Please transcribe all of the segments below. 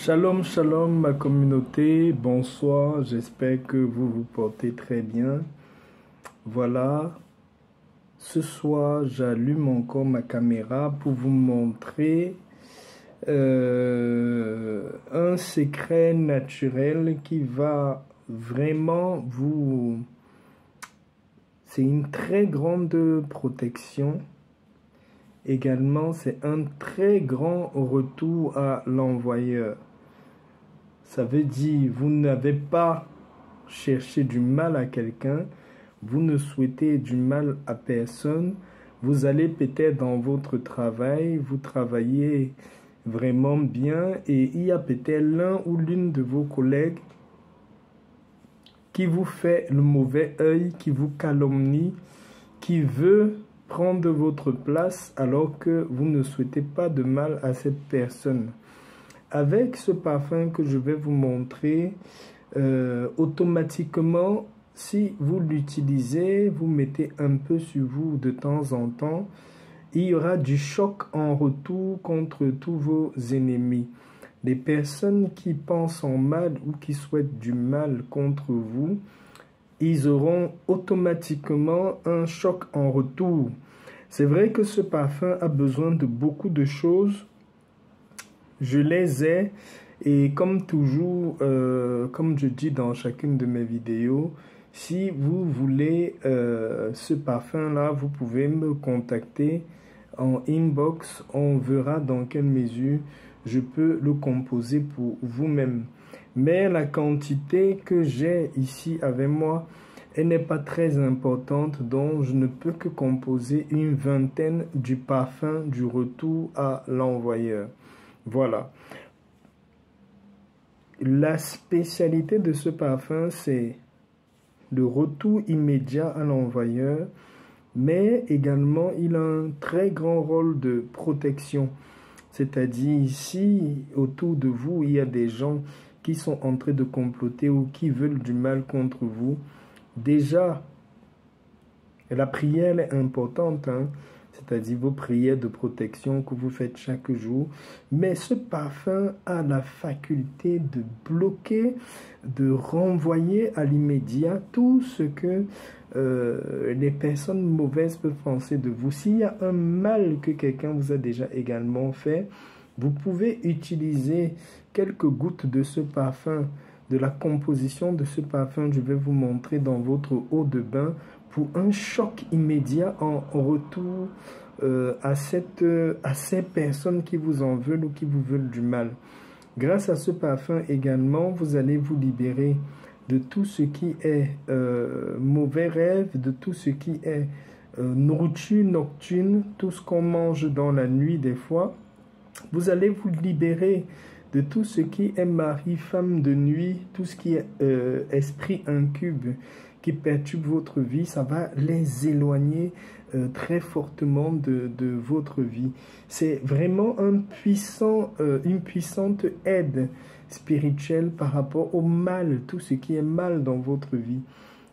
Shalom, shalom ma communauté, bonsoir, j'espère que vous vous portez très bien. Voilà, ce soir j'allume encore ma caméra pour vous montrer un secret naturel qui va vraiment vous... C'est une très grande protection. Également, c'est un très grand retour à l'envoyeur. Ça veut dire, vous n'avez pas cherché du mal à quelqu'un, vous ne souhaitez du mal à personne. Vous allez peut-être dans votre travail, vous travaillez vraiment bien et il y a peut-être l'un ou l'une de vos collègues qui vous fait le mauvais œil, qui vous calomnie, qui veut prendre votre place alors que vous ne souhaitez pas de mal à cette personne. Avec ce parfum que je vais vous montrer, automatiquement, si vous l'utilisez, vous mettez un peu sur vous de temps en temps, il y aura du choc en retour contre tous vos ennemis. Les personnes qui pensent en mal ou qui souhaitent du mal contre vous, ils auront automatiquement un choc en retour. C'est vrai que ce parfum a besoin de beaucoup de choses. Je les ai et comme toujours, comme je dis dans chacune de mes vidéos, si vous voulez ce parfum-là, vous pouvez me contacter en inbox. On verra dans quelle mesure je peux le composer pour vous-même. Mais la quantité que j'ai ici avec moi, elle n'est pas très importante, donc je ne peux que composer une vingtaine du parfum du retour à l'envoyeur. Voilà. La spécialité de ce parfum, c'est le retour immédiat à l'envoyeur, mais également il a un très grand rôle de protection. C'est-à-dire, si autour de vous, il y a des gens qui sont en train de comploter ou qui veulent du mal contre vous, déjà, la prière est importante, hein? C'est-à-dire vos prières de protection que vous faites chaque jour. Mais ce parfum a la faculté de bloquer, de renvoyer à l'immédiat tout ce que les personnes mauvaises peuvent penser de vous. S'il y a un mal que quelqu'un vous a déjà également fait, vous pouvez utiliser quelques gouttes de ce parfum, de la composition de ce parfum. Je vais vous montrer dans votre eau de bain pour un choc immédiat en retour à ces personnes qui vous en veulent ou qui vous veulent du mal. Grâce à ce parfum également, vous allez vous libérer de tout ce qui est mauvais rêve, de tout ce qui est nourriture nocturne, tout ce qu'on mange dans la nuit des fois. Vous allez vous libérer de tout ce qui est mari, femme de nuit, tout ce qui est esprit incube qui perturbe votre vie, ça va les éloigner très fortement de votre vie. C'est vraiment une puissante aide spirituelle par rapport au mal, tout ce qui est mal dans votre vie.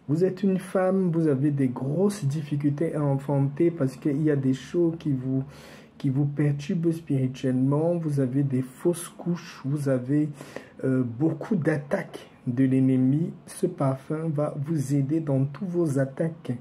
Vous êtes une femme, vous avez des grosses difficultés à enfanter parce qu'il y a des choses qui vous perturbent spirituellement, vous avez des fausses couches, vous avez beaucoup d'attaques de l'ennemi. Ce parfum va vous aider dans tous vos attaques.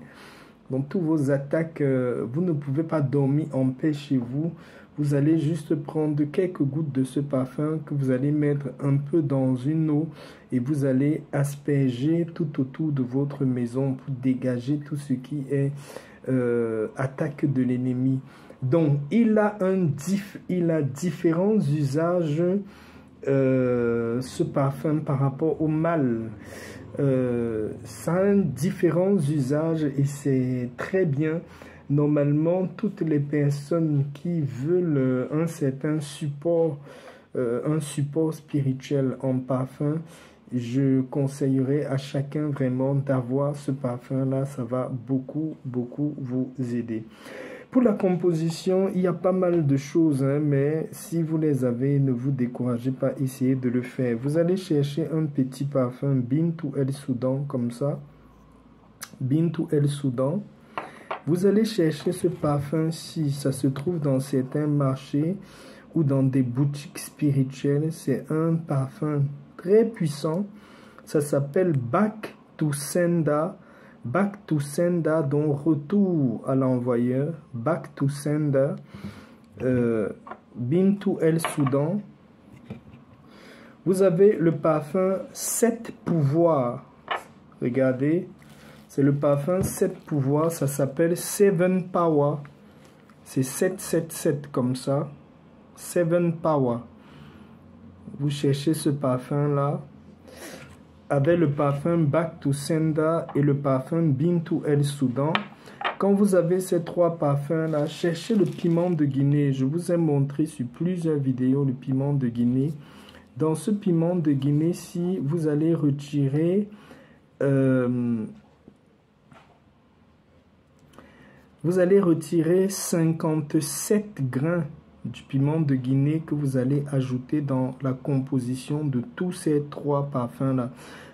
Dans tous vos attaques, vous ne pouvez pas dormir en paix chez vous. Vous allez juste prendre quelques gouttes de ce parfum que vous allez mettre un peu dans une eau et vous allez asperger tout autour de votre maison pour dégager tout ce qui est attaque de l'ennemi. Donc, il a différents usages, ce parfum par rapport au mal. Ça a différents usages et c'est très bien. Normalement, toutes les personnes qui veulent un certain support, un support spirituel en parfum, je conseillerais à chacun vraiment d'avoir ce parfum-là. Ça va beaucoup vous aider. Pour la composition, il y a pas mal de choses, hein, mais si vous les avez, ne vous découragez pas, essayez de le faire. Vous allez chercher un petit parfum Bintou El Soudan, comme ça. Bintou El Soudan. Vous allez chercher ce parfum si ça se trouve dans certains marchés ou dans des boutiques spirituelles. C'est un parfum très puissant. Ça s'appelle Back to Sender. Back to Sender, donc retour à l'envoyeur. Back to Sender. Bintou El Soudan. Vous avez le parfum 7 pouvoirs. Regardez, c'est le parfum 7 pouvoirs. Ça s'appelle Seven Power. C'est 777 comme ça. Seven Power. Vous cherchez ce parfum-là. Avec le parfum Back to Sender et le parfum Bintou El Soudan. Quand vous avez ces trois parfums-là, cherchez le piment de Guinée. Je vous ai montré sur plusieurs vidéos le piment de Guinée. Dans ce piment de Guinée-ci, vous allez retirer... vous allez retirer 57 grains du piment de Guinée que vous allez ajouter dans la composition de tous ces trois parfums-là.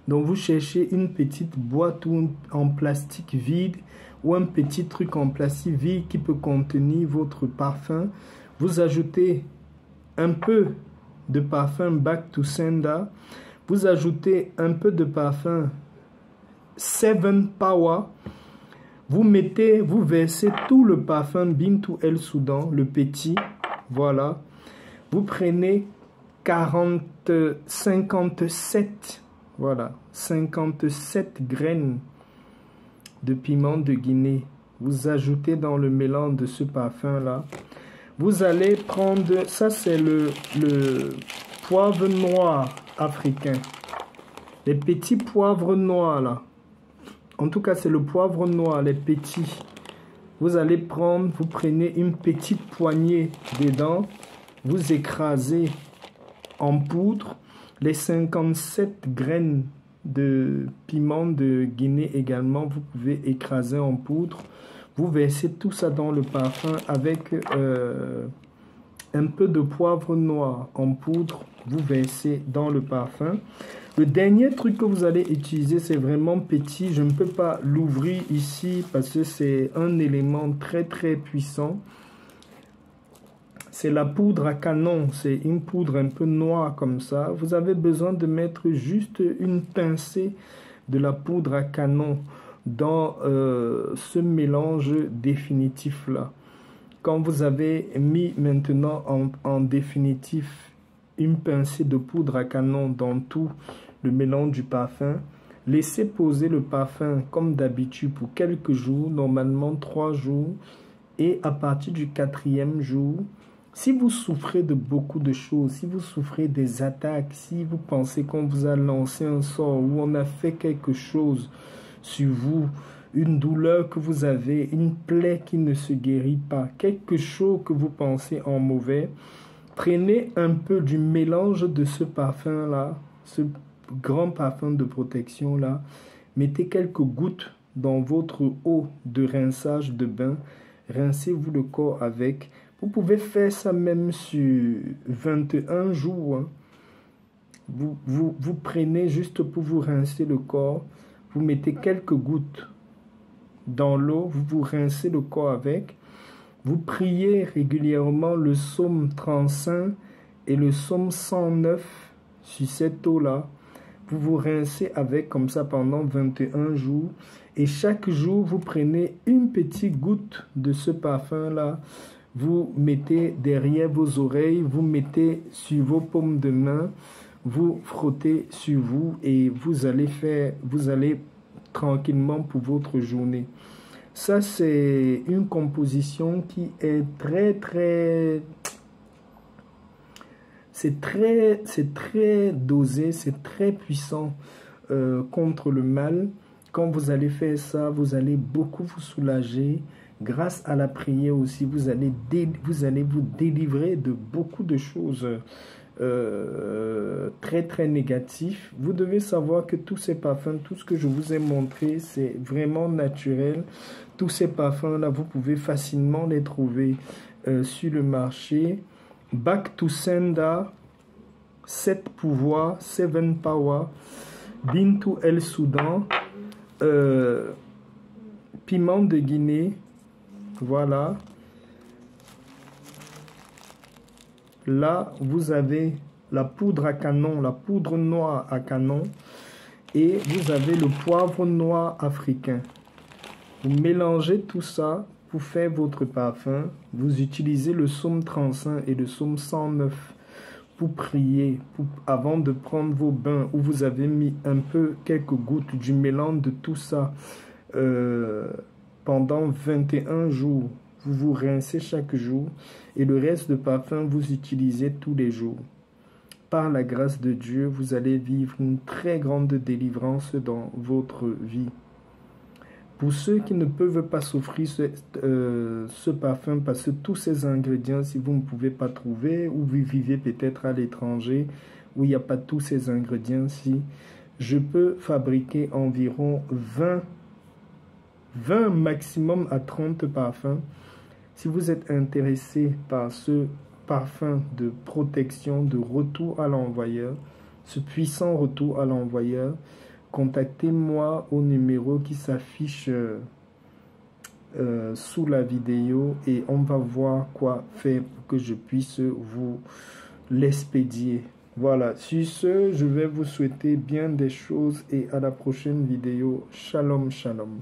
Donc vous cherchez une petite boîte en plastique vide ou un petit truc en plastique vide qui peut contenir votre parfum. Vous ajoutez un peu de parfum Back to Sender. Vous ajoutez un peu de parfum Seven Power. Vous versez tout le parfum Bintou El Soudan, le petit. Voilà. Vous prenez 57. Voilà. 57 graines de piment de Guinée. Vous ajoutez dans le mélange de ce parfum-là. Vous allez prendre, ça c'est le poivre noir africain. Les petits poivres noirs là. En tout cas c'est le poivre noir, les petits. Vous allez prendre, vous prenez une petite poignée dedans. Vous écrasez en poudre les 57 graines de piment de Guinée également. Vous pouvez écraser en poudre. Vous versez tout ça dans le parfum avec un peu de poivre noir en poudre. Vous versez dans le parfum. Le dernier truc que vous allez utiliser, c'est vraiment petit. Je ne peux pas l'ouvrir ici parce que c'est un élément très très puissant. C'est la poudre à canon. C'est une poudre un peu noire comme ça. Vous avez besoin de mettre juste une pincée de la poudre à canon dans ce mélange définitif là. Quand vous avez mis maintenant en définitif une pincée de poudre à canon dans tout le mélange du parfum, laissez poser le parfum comme d'habitude pour quelques jours, normalement 3 jours, et à partir du 4e jour, si vous souffrez de beaucoup de choses, si vous souffrez des attaques, si vous pensez qu'on vous a lancé un sort ou on a fait quelque chose sur vous, une douleur que vous avez, une plaie qui ne se guérit pas, quelque chose que vous pensez en mauvais, prenez un peu du mélange de ce parfum-là, ce grand parfum de protection-là, mettez quelques gouttes dans votre eau de rinçage de bain, rincez-vous le corps avec. Vous pouvez faire ça même sur 21 jours. Hein. Vous prenez juste pour vous rincer le corps, vous mettez quelques gouttes dans l'eau, vous vous rincez le corps avec. Vous priez régulièrement le psaume 35 et le psaume 109 sur cette eau-là. Vous vous rincez avec comme ça pendant 21 jours. Et chaque jour, vous prenez une petite goutte de ce parfum-là. Vous mettez derrière vos oreilles, vous mettez sur vos paumes de main, vous frottez sur vous et vous allez tranquillement pour votre journée. Ça, c'est une composition qui est c'est très dosé, c'est très puissant contre le mal. Quand vous allez faire ça, vous allez beaucoup vous soulager. Grâce à la prière aussi, vous allez vous délivrer de beaucoup de choses très négatives. Vous devez savoir que tous ces parfums, tout ce que je vous ai montré, c'est vraiment naturel. Tous ces parfums-là, vous pouvez facilement les trouver sur le marché. Back to Sender, 7 pouvoirs, 7 power, Bintou El Soudan, piment de Guinée, voilà. Là, vous avez la poudre à canon, la poudre noire à canon. Et vous avez le poivre noir africain. Vous mélangez tout ça pour faire votre parfum. Vous utilisez le psaume 35 et le psaume 109 pour prier, avant de prendre vos bains, où vous avez mis quelques gouttes du mélange de tout ça pendant 21 jours. Vous vous rincez chaque jour et le reste de parfum, vous utilisez tous les jours. Par la grâce de Dieu, vous allez vivre une très grande délivrance dans votre vie. Pour ceux qui ne peuvent pas s'offrir ce parfum, parce que tous ces ingrédients, si vous ne pouvez pas trouver, ou vous vivez peut-être à l'étranger, où il n'y a pas tous ces ingrédients-ci, je peux fabriquer environ 20 maximum à 30 parfums. Si vous êtes intéressé par ce parfum de protection, de retour à l'envoyeur, ce puissant retour à l'envoyeur, contactez-moi au numéro qui s'affiche sous la vidéo et on va voir quoi faire pour que je puisse vous l'expédier. Voilà, sur ce, je vais vous souhaiter bien des choses et à la prochaine vidéo. Shalom, shalom.